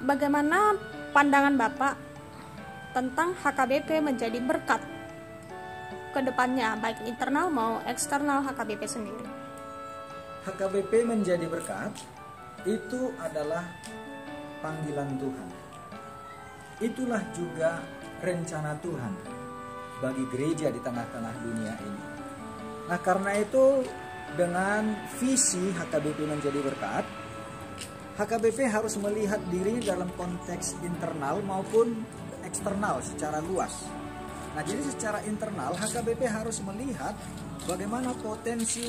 Bagaimana pandangan Bapak tentang HKBP menjadi berkat ke depannya, baik internal maupun eksternal HKBP sendiri? HKBP menjadi berkat itu adalah panggilan Tuhan. Itulah juga rencana Tuhan bagi gereja di tengah-tengah dunia ini. Nah, karena itu dengan visi HKBP menjadi berkat, HKBP harus melihat diri dalam konteks internal maupun eksternal secara luas. Nah, jadi secara internal HKBP harus melihat bagaimana potensi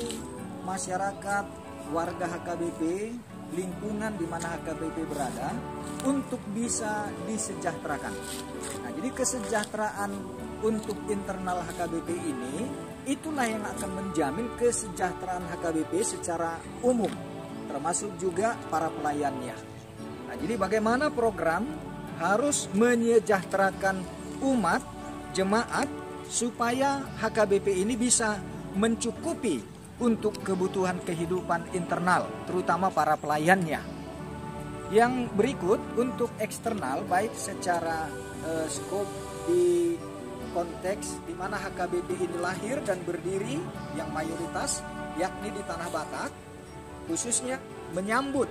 masyarakat, warga HKBP, lingkungan di mana HKBP berada untuk bisa disejahterakan. Nah, jadi kesejahteraan untuk internal HKBP ini itulah yang akan menjamin kesejahteraan HKBP secara umum, termasuk juga para pelayannya. Nah, jadi bagaimana program harus menyejahterakan umat, jemaat, supaya HKBP ini bisa mencukupi untuk kebutuhan kehidupan internal, terutama para pelayannya. Yang berikut untuk eksternal, baik secara skop di konteks di mana HKBP ini lahir dan berdiri yang mayoritas, yakni di Tanah Batak, khususnya menyambut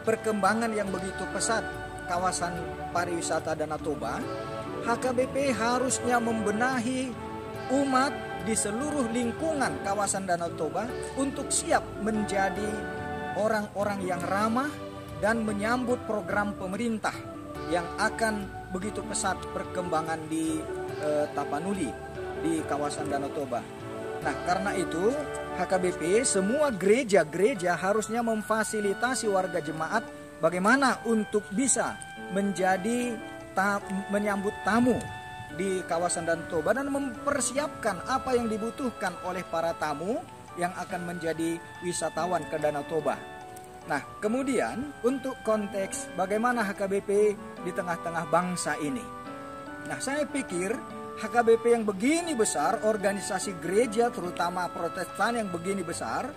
perkembangan yang begitu pesat kawasan pariwisata Danau Toba. HKBP harusnya membenahi umat di seluruh lingkungan kawasan Danau Toba untuk siap menjadi orang-orang yang ramah dan menyambut program pemerintah yang akan begitu pesat perkembangan di Tapanuli, di kawasan Danau Toba. Nah, karena itu HKBP, semua gereja-gereja harusnya memfasilitasi warga jemaat bagaimana untuk bisa menjadi menyambut tamu di kawasan Danau Toba dan mempersiapkan apa yang dibutuhkan oleh para tamu yang akan menjadi wisatawan ke Danau Toba. Nah, kemudian untuk konteks bagaimana HKBP di tengah-tengah bangsa ini. Nah, saya pikir HKBP yang begini besar, organisasi gereja terutama Protestan yang begini besar,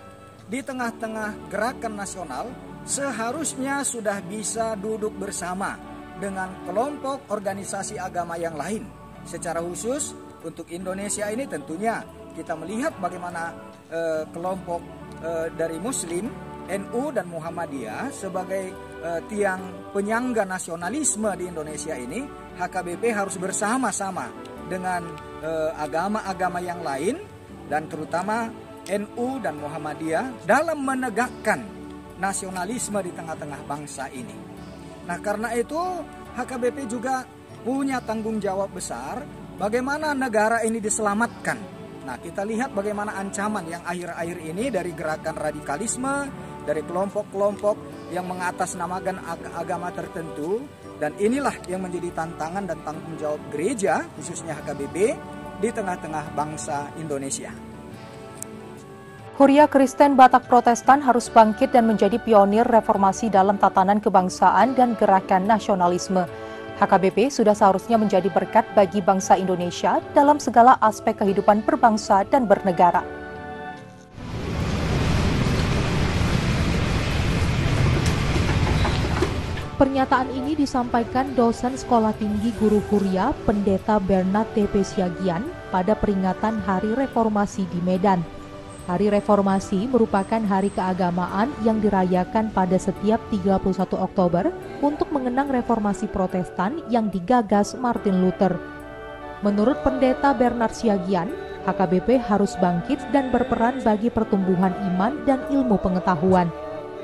di tengah-tengah gerakan nasional seharusnya sudah bisa duduk bersama dengan kelompok organisasi agama yang lain. Secara khusus untuk Indonesia ini tentunya kita melihat bagaimana kelompok dari Muslim, NU dan Muhammadiyah sebagai tiang penyangga nasionalisme di Indonesia ini, HKBP harus bersama-sama dengan agama-agama yang lain dan terutama NU dan Muhammadiyah dalam menegakkan nasionalisme di tengah-tengah bangsa ini. Nah, karena itu HKBP juga punya tanggung jawab besar bagaimana negara ini diselamatkan. Nah, kita lihat bagaimana ancaman yang akhir-akhir ini dari gerakan radikalisme, dari kelompok-kelompok yang mengatasnamakan agama tertentu, dan inilah yang menjadi tantangan dan tanggung jawab gereja, khususnya HKBP, di tengah-tengah bangsa Indonesia. Huria Kristen Batak Protestan harus bangkit dan menjadi pionir reformasi dalam tatanan kebangsaan dan gerakan nasionalisme. HKBP sudah seharusnya menjadi berkat bagi bangsa Indonesia dalam segala aspek kehidupan berbangsa dan bernegara. Pernyataan ini disampaikan dosen Sekolah Tinggi Guru Huria, Pendeta Bernard T.P. Siagian, pada peringatan Hari Reformasi di Medan. Hari Reformasi merupakan hari keagamaan yang dirayakan pada setiap 31 Oktober untuk mengenang reformasi Protestan yang digagas Martin Luther. Menurut Pendeta Bernard Siagian, HKBP harus bangkit dan berperan bagi pertumbuhan iman dan ilmu pengetahuan.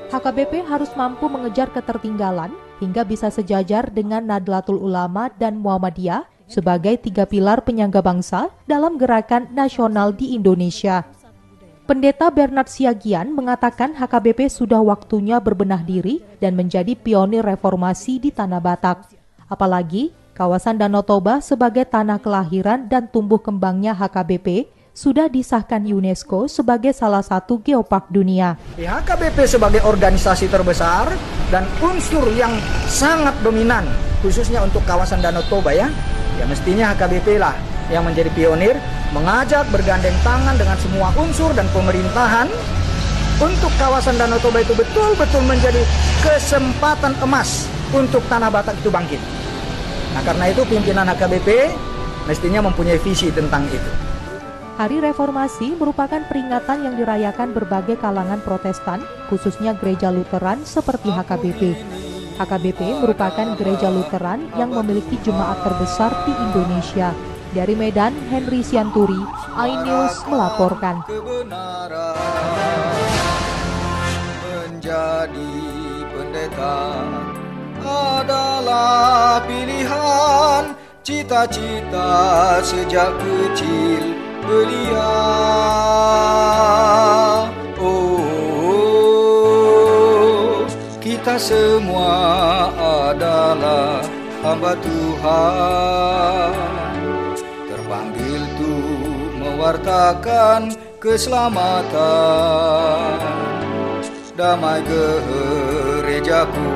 HKBP harus mampu mengejar ketertinggalan hingga bisa sejajar dengan Nahdlatul Ulama dan Muhammadiyah sebagai 3 pilar penyangga bangsa dalam gerakan nasional di Indonesia. Pendeta Bernard Siagian mengatakan HKBP sudah waktunya berbenah diri dan menjadi pionir reformasi di Tanah Batak. Apalagi kawasan Danau Toba sebagai tanah kelahiran dan tumbuh kembangnya HKBP sudah disahkan UNESCO sebagai salah satu geopark dunia. HKBP sebagai organisasi terbesar dan unsur yang sangat dominan, khususnya untuk kawasan Danau Toba ya mestinya HKBP lah yang menjadi pionir, mengajak bergandeng tangan dengan semua unsur dan pemerintahan untuk kawasan Danau Toba itu betul-betul menjadi kesempatan emas untuk Tanah Batak itu bangkit. Nah, karena itu pimpinan HKBP mestinya mempunyai visi tentang itu. Hari Reformasi merupakan peringatan yang dirayakan berbagai kalangan Protestan, khususnya gereja Lutheran seperti HKBP. HKBP merupakan gereja Lutheran yang memiliki jemaat terbesar di Indonesia. Dari Medan, Henry Sianturi, iNews melaporkan. Menjadi pendeta adalah pilihan, cita-cita sejak kecil belia. Oh, kita semua adalah hamba Tuhan, terpanggil tuh mewartakan keselamatan. Damai gerejaku,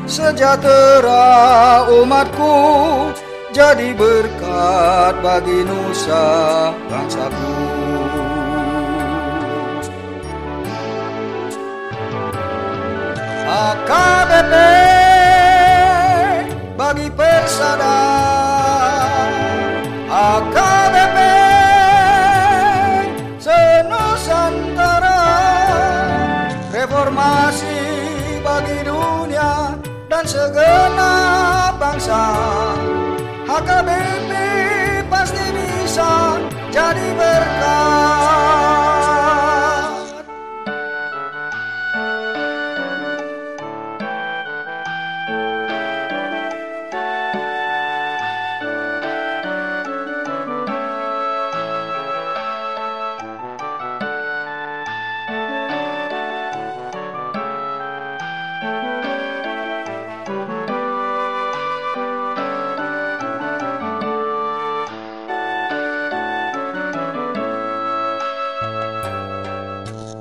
sejahtera umatku, jadi berkat bagi nusa bangsaku. HKBP bagi persada, HKBP senusantara, reformasi bagi dunia dan segenap bangsa. HKBP pasti bisa jadi berkat.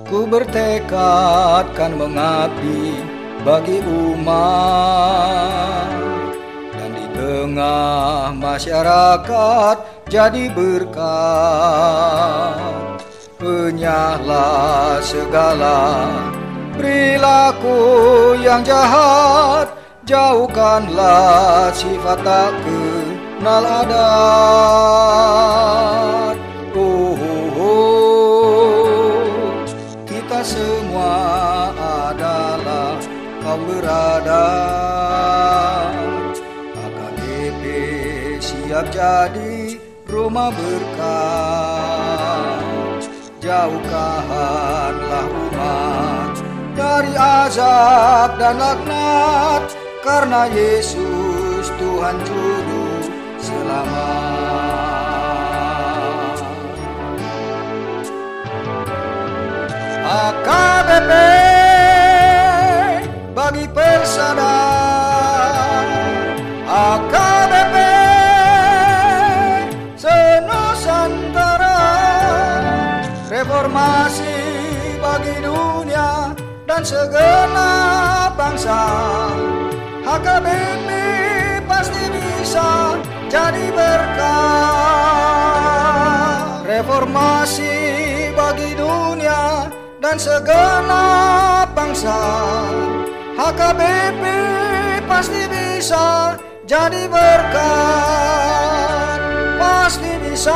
Ku bertekad kan mengabdi bagi umat, dan di tengah masyarakat jadi berkat. Penyahlah segala perilaku yang jahat, jauhkanlah sifat tak kenal adat. Kita semua adalah kaum beradat. HKBP siap jadi rumah berkat. Jauhkanlah umat dari azab dan laknat, karena Yesus Tuhan Juru Selamat. HKBP bagi persada, HKBP senusantara, reformasi bagi dunia dan segenap bangsa. HKBP pasti bisa jadi berkat. Reformasi bagi dunia dan segenap bangsa. HKBP pasti bisa jadi berkat, pasti bisa.